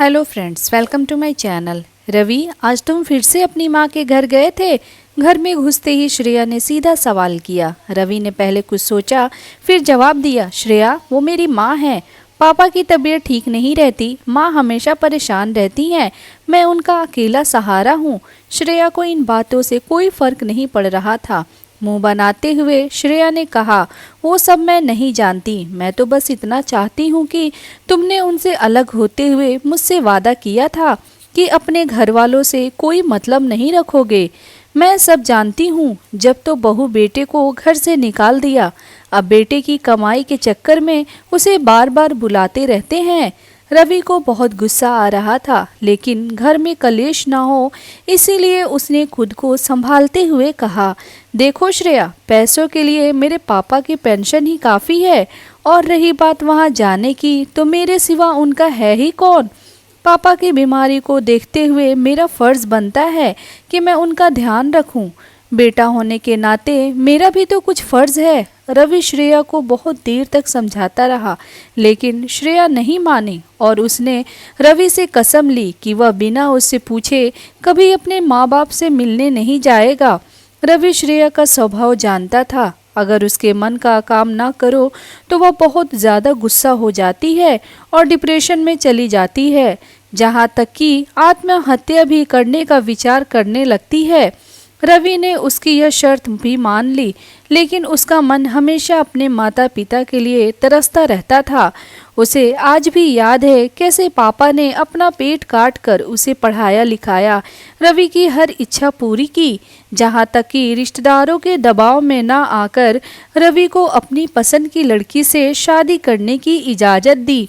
Hello friends, welcome to my channel. Ravi, आज तुम फिर से अपनी माँ के घर गए थे? घर में घुसते ही श्रेया ने सीधा सवाल किया। रवि ने पहले कुछ सोचा, फिर जवाब दिया, श्रेया, वो मेरी माँ है। पापा की तबीयत ठीक नहीं रहती, माँ हमेशा परेशान रहती हैं, मैं उनका अकेला सहारा हूँ। श्रेया को इन बातों से कोई फर्क नहीं पड़ रहा था। मुंह बनाते हुए श्रेया ने कहा, वो सब मैं नहीं जानती, मैं तो बस इतना चाहती हूँ कि तुमने उनसे अलग होते हुए मुझसे वादा किया था कि अपने घर वालों से कोई मतलब नहीं रखोगे। मैं सब जानती हूँ। जब तो बहू बेटे को घर से निकाल दिया, अब बेटे की कमाई के चक्कर में उसे बार बार बुलाते रहते हैं। रवि को बहुत गुस्सा आ रहा था, लेकिन घर में कलेश ना हो इसीलिए उसने खुद को संभालते हुए कहा, देखो श्रेया, पैसों के लिए मेरे पापा की पेंशन ही काफ़ी है, और रही बात वहाँ जाने की, तो मेरे सिवा उनका है ही कौन। पापा की बीमारी को देखते हुए मेरा फर्ज बनता है कि मैं उनका ध्यान रखूं। बेटा होने के नाते मेरा भी तो कुछ फर्ज है। रवि श्रेया को बहुत देर तक समझाता रहा, लेकिन श्रेया नहीं मानी और उसने रवि से कसम ली कि वह बिना उससे पूछे कभी अपने माँ बाप से मिलने नहीं जाएगा। रवि श्रेया का स्वभाव जानता था, अगर उसके मन का काम ना करो तो वह बहुत ज़्यादा गुस्सा हो जाती है और डिप्रेशन में चली जाती है, जहाँ तक कि आत्महत्या भी करने का विचार करने लगती है। रवि ने उसकी यह शर्त भी मान ली, लेकिन उसका मन हमेशा अपने माता पिता के लिए तरसता रहता था। उसे आज भी याद है कैसे पापा ने अपना पेट काट कर उसे पढ़ाया लिखाया, रवि की हर इच्छा पूरी की, जहाँ तक कि रिश्तेदारों के दबाव में ना आकर रवि को अपनी पसंद की लड़की से शादी करने की इजाज़त दी।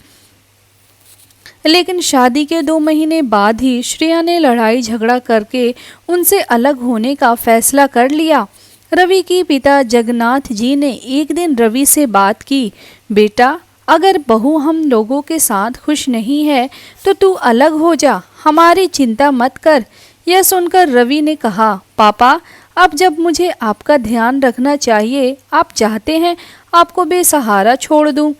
लेकिन शादी के 2 महीने बाद ही श्रेया ने लड़ाई झगड़ा करके उनसे अलग होने का फैसला कर लिया। रवि के पिता जगन्नाथ जी ने एक दिन रवि से बात की, बेटा, अगर बहू हम लोगों के साथ खुश नहीं है तो तू अलग हो जा, हमारी चिंता मत कर। यह सुनकर रवि ने कहा, पापा, अब जब मुझे आपका ध्यान रखना चाहिए, आप चाहते हैं आपको बेसहारा छोड़ दूं?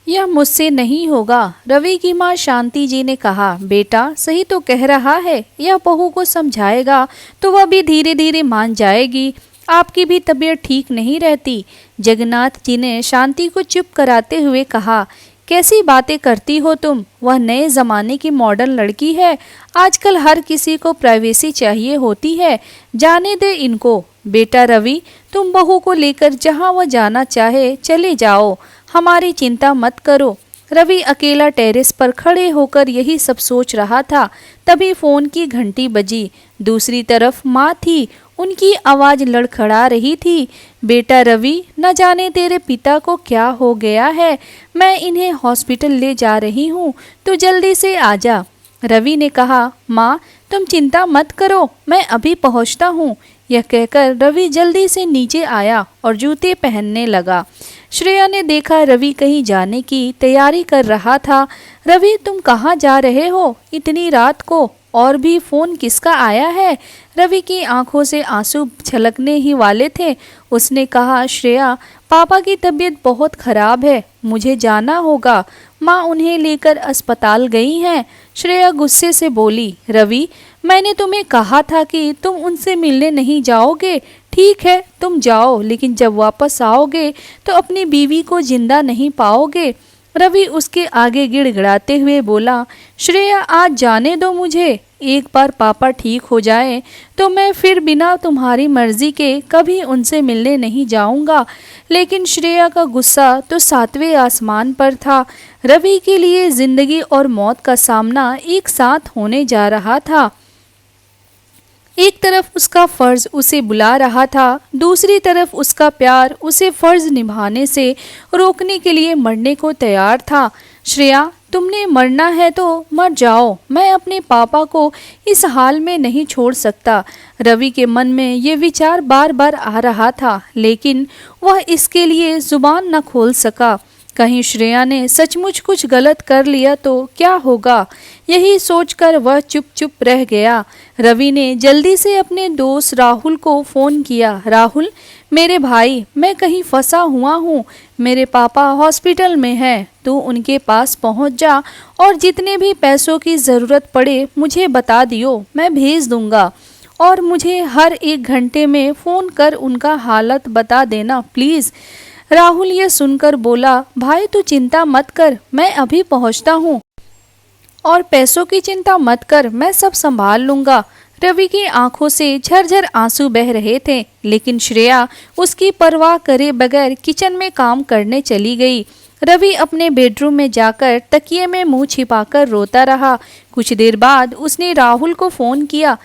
यह मुझसे नहीं होगा। रवि की माँ शांति जी ने कहा, बेटा सही तो कह रहा है, यह बहू को समझाएगा तो वह भी धीरे धीरे मान जाएगी। आपकी भी तबीयत ठीक नहीं रहती। जगन्नाथ जी ने शांति को चुप कराते हुए कहा, कैसी बातें करती हो तुम, वह नए ज़माने की मॉडर्न लड़की है। आजकल हर किसी को प्राइवेसी चाहिए होती है, जाने दे इनको। बेटा रवि, तुम बहू को लेकर जहाँ वह जाना चाहे चले जाओ, हमारी चिंता मत करो। रवि अकेला टेरेस पर खड़े होकर यही सब सोच रहा था, तभी फोन की घंटी बजी। दूसरी तरफ माँ थी, उनकी आवाज़ लड़खड़ा रही थी, बेटा रवि, न जाने तेरे पिता को क्या हो गया है, मैं इन्हें हॉस्पिटल ले जा रही हूँ, तो जल्दी से आ जा। रवि ने कहा, माँ तुम चिंता मत करो, मैं अभी पहुँचता हूँ। यह कहकर रवि जल्दी से नीचे आया और जूते पहनने लगा। श्रेया ने देखा रवि कहीं जाने की तैयारी कर रहा था। रवि, तुम कहाँ जा रहे हो इतनी रात को, और भी फ़ोन किसका आया है? रवि की आंखों से आंसू छलकने ही वाले थे। उसने कहा, श्रेया, पापा की तबीयत बहुत ख़राब है, मुझे जाना होगा, माँ उन्हें लेकर अस्पताल गई हैं। श्रेया गुस्से से बोली, रवि, मैंने तुम्हें कहा था कि तुम उनसे मिलने नहीं जाओगे। ठीक है, तुम जाओ, लेकिन जब वापस आओगे तो अपनी बीवी को जिंदा नहीं पाओगे। रवि उसके आगे गिड़गिड़ाते हुए बोला, श्रेया, आज जाने दो मुझे, एक बार पापा ठीक हो जाए तो मैं फिर बिना तुम्हारी मर्जी के कभी उनसे मिलने नहीं जाऊंगा। लेकिन श्रेया का गुस्सा तो 7वें आसमान पर था। रवि के लिए जिंदगी और मौत का सामना एक साथ होने जा रहा था। एक तरफ उसका फर्ज उसे बुला रहा था, दूसरी तरफ उसका प्यार उसे फर्ज निभाने से रोकने के लिए मरने को तैयार था। श्रेया, तुमने मरना है तो मर जाओ, मैं अपने पापा को इस हाल में नहीं छोड़ सकता। रवि के मन में ये विचार बार बार आ रहा था, लेकिन वह इसके लिए जुबान न खोल सका। कहीं श्रेया ने सचमुच कुछ गलत कर लिया तो क्या होगा, यही सोचकर वह चुप चुप रह गया। रवि ने जल्दी से अपने दोस्त राहुल को फ़ोन किया, राहुल, मेरे भाई, मैं कहीं फंसा हुआ हूँ। मेरे पापा हॉस्पिटल में हैं, तू उनके पास पहुँच जा और जितने भी पैसों की ज़रूरत पड़े मुझे बता दियो, मैं भेज दूँगा। और मुझे हर 1 घंटे में फ़ोन कर उनका हालत बता देना प्लीज़। राहुल ये सुनकर बोला, भाई तू चिंता मत कर, मैं अभी पहुँचता हूँ और पैसों की चिंता मत कर, मैं सब संभाल लूँगा। रवि की आंखों से झरझर आंसू बह रहे थे, लेकिन श्रेया उसकी परवाह करे बगैर किचन में काम करने चली गई। रवि अपने बेडरूम में जाकर तकिए में मुंह छिपाकर रोता रहा। कुछ देर बाद उसने राहुल को फोन किया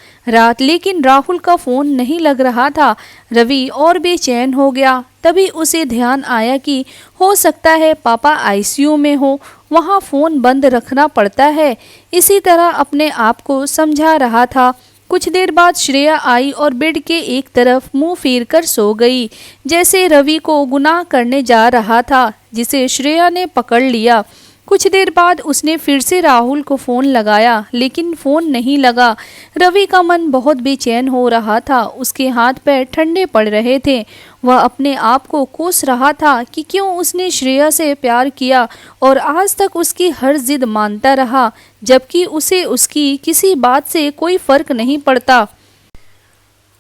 लेकिन राहुल का फोन नहीं लग रहा था। रवि और बेचैन हो गया। तभी उसे ध्यान आया कि हो सकता है पापा आईसीयू में हो, वहाँ फोन बंद रखना पड़ता है। इसी तरह अपने आप को समझा रहा था। कुछ देर बाद श्रेया आई और बेड के एक तरफ मुंह फेर कर सो गई, जैसे रवि को गुनाह करने जा रहा था, जिसे श्रेया ने पकड़ लिया। कुछ देर बाद उसने फिर से राहुल को फ़ोन लगाया, लेकिन फ़ोन नहीं लगा। रवि का मन बहुत बेचैन हो रहा था, उसके हाथ पैर ठंडे पड़ रहे थे। वह अपने आप को कोस रहा था कि क्यों उसने श्रेया से प्यार किया और आज तक उसकी हर जिद मानता रहा, जबकि उसे उसकी किसी बात से कोई फर्क नहीं पड़ता।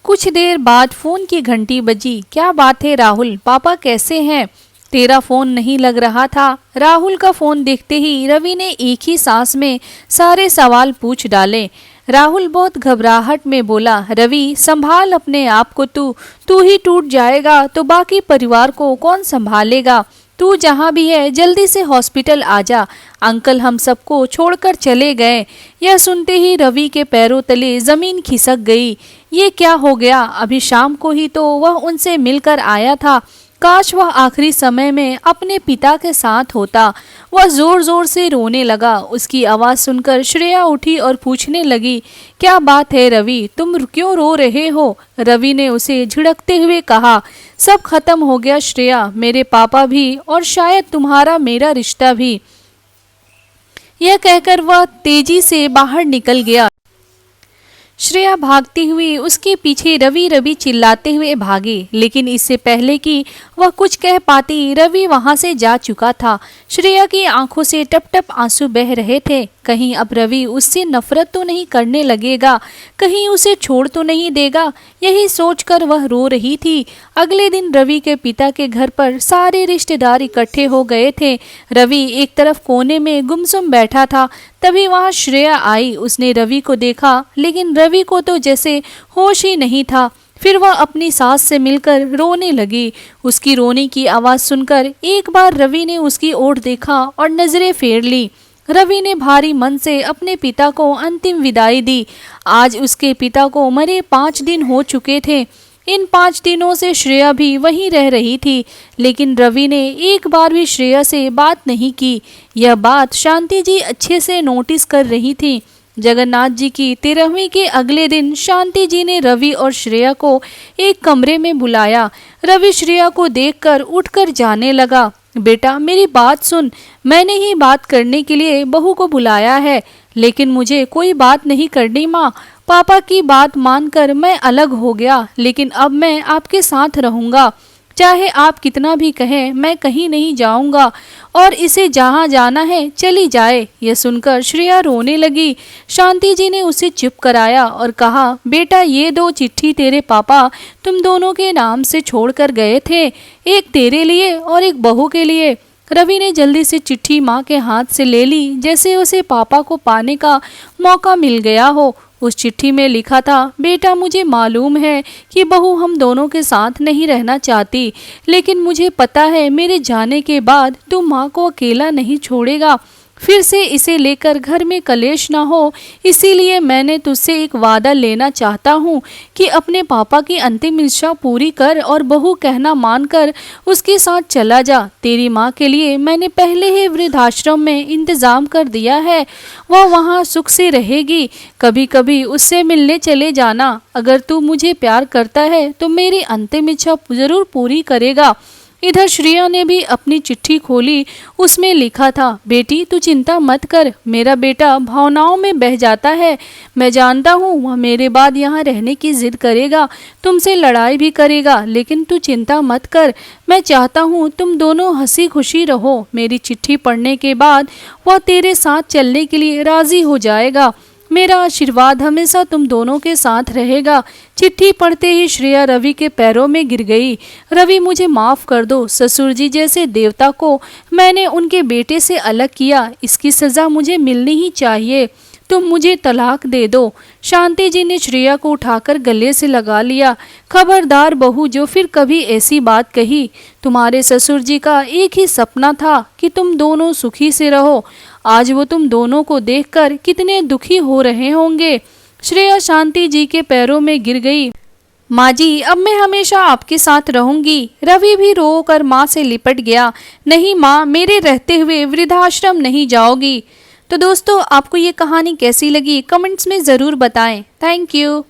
कुछ देर बाद फ़ोन की घंटी बजी। क्या बात है राहुल, पापा कैसे हैं? तेरा फोन नहीं लग रहा था। राहुल का फोन देखते ही रवि ने एक ही सांस में सारे सवाल पूछ डाले। राहुल बहुत घबराहट में बोला, रवि संभाल अपने आप को, तू ही टूट जाएगा तो बाकी परिवार को कौन संभालेगा? तू जहाँ भी है जल्दी से हॉस्पिटल आ जा, अंकल हम सबको छोड़कर चले गए। यह सुनते ही रवि के पैरों तले जमीन खिसक गई। ये क्या हो गया? अभी शाम को ही तो वह उनसे मिलकर आया था। काश वह आखिरी समय में अपने पिता के साथ होता। वह जोर जोर से रोने लगा। उसकी आवाज़ सुनकर श्रेया उठी और पूछने लगी, क्या बात है रवि, तुम क्यों रो रहे हो? रवि ने उसे झिड़कते हुए कहा, सब खत्म हो गया श्रेया, मेरे पापा भी और शायद तुम्हारा मेरा रिश्ता भी। यह कहकर वह तेजी से बाहर निकल गया। श्रेया भागती हुई उसके पीछे रवि रवि चिल्लाते हुए भागी, लेकिन इससे पहले कि वह कुछ कह पाती रवि वहां से जा चुका था। श्रेया की आंखों से टप टप आंसू बह रहे थे। कहीं अब रवि उससे नफरत तो नहीं करने लगेगा, कहीं उसे छोड़ तो नहीं देगा, यही सोचकर वह रो रही थी। अगले दिन रवि के पिता के घर पर सारे रिश्तेदार इकट्ठे हो गए थे। रवि एक तरफ कोने में गुमसुम बैठा था। तभी वहां श्रेया आई। उसने रवि को देखा, लेकिन रवि को तो जैसे होश ही नहीं था। फिर वह अपनी सास से मिलकर रोने लगी। उसकी रोने की आवाज़ सुनकर एक बार रवि ने उसकी ओर देखा और नजरें फेर ली। रवि ने भारी मन से अपने पिता को अंतिम विदाई दी। आज उसके पिता को मरे 5 दिन हो चुके थे। इन 5 दिनों से श्रेया भी वहीं रह रही थी, लेकिन रवि ने एक बार भी श्रेया से बात नहीं की। यह बात शांति जी अच्छे से नोटिस कर रही थी। जगन्नाथ जी की 13वीं के अगले दिन शांति जी ने रवि और श्रेया को एक कमरे में बुलाया। रवि श्रेया को देखकर उठकर जाने लगा। बेटा मेरी बात सुन, मैंने ही बात करने के लिए बहू को बुलाया है, लेकिन मुझे कोई बात नहीं करनी माँ। पापा की बात मानकर मैं अलग हो गया, लेकिन अब मैं आपके साथ रहूँगा। चाहे आप कितना भी कहें, मैं कहीं नहीं जाऊंगा और इसे जहाँ जाना है चली जाए। यह सुनकर श्रेया रोने लगी। शांति जी ने उसे चुप कराया और कहा, बेटा ये 2 चिट्ठी तेरे पापा तुम दोनों के नाम से छोड़कर गए थे, एक तेरे लिए और एक बहू के लिए। रवि ने जल्दी से चिट्ठी माँ के हाथ से ले ली, जैसे उसे पापा को पाने का मौका मिल गया हो। उस चिट्ठी में लिखा था, बेटा मुझे मालूम है कि बहू हम दोनों के साथ नहीं रहना चाहती, लेकिन मुझे पता है मेरे जाने के बाद तू माँ को अकेला नहीं छोड़ेगा। फिर से इसे लेकर घर में कलेश ना हो, इसीलिए मैंने तुझसे एक वादा लेना चाहता हूँ कि अपने पापा की अंतिम इच्छा पूरी कर और बहू कहना मानकर उसके साथ चला जा। तेरी माँ के लिए मैंने पहले ही वृद्धाश्रम में इंतजाम कर दिया है, वह वहाँ सुख से रहेगी। कभी कभी उससे मिलने चले जाना। अगर तू मुझे प्यार करता है तो मेरी अंतिम इच्छा जरूर पूरी करेगा। इधर श्रेया ने भी अपनी चिट्ठी खोली। उसमें लिखा था, बेटी तू चिंता मत कर, मेरा बेटा भावनाओं में बह जाता है। मैं जानता हूँ वह मेरे बाद यहाँ रहने की जिद करेगा, तुमसे लड़ाई भी करेगा, लेकिन तू चिंता मत कर। मैं चाहता हूँ तुम दोनों हंसी खुशी रहो। मेरी चिट्ठी पढ़ने के बाद वह तेरे साथ चलने के लिए राजी हो जाएगा। मेरा आशीर्वाद हमेशा तुम दोनों के साथ रहेगा। चिट्ठी पढ़ते ही श्रेया रवि के पैरों में गिर गई। रवि मुझे माफ कर दो, ससुर जी जैसे देवता को मैंने उनके बेटे से अलग किया, इसकी सजा मुझे मिलनी ही चाहिए। तुम मुझे तलाक दे दो। शांति जी ने श्रेया को उठाकर गले से लगा लिया। खबरदार बहू जो फिर कभी ऐसी बात कही। तुम्हारे ससुर जी का एक ही सपना था कि तुम दोनों सुखी से रहो। आज वो तुम दोनों को देखकर कितने दुखी हो रहे होंगे। श्रेया शांति जी के पैरों में गिर गई। माँ जी अब मैं हमेशा आपके साथ रहूंगी। रवि भी रोकर माँ से लिपट गया। नहीं माँ, मेरे रहते हुए वृद्धाश्रम नहीं जाओगी। तो दोस्तों आपको ये कहानी कैसी लगी कमेंट्स में ज़रूर बताएं। Thank you.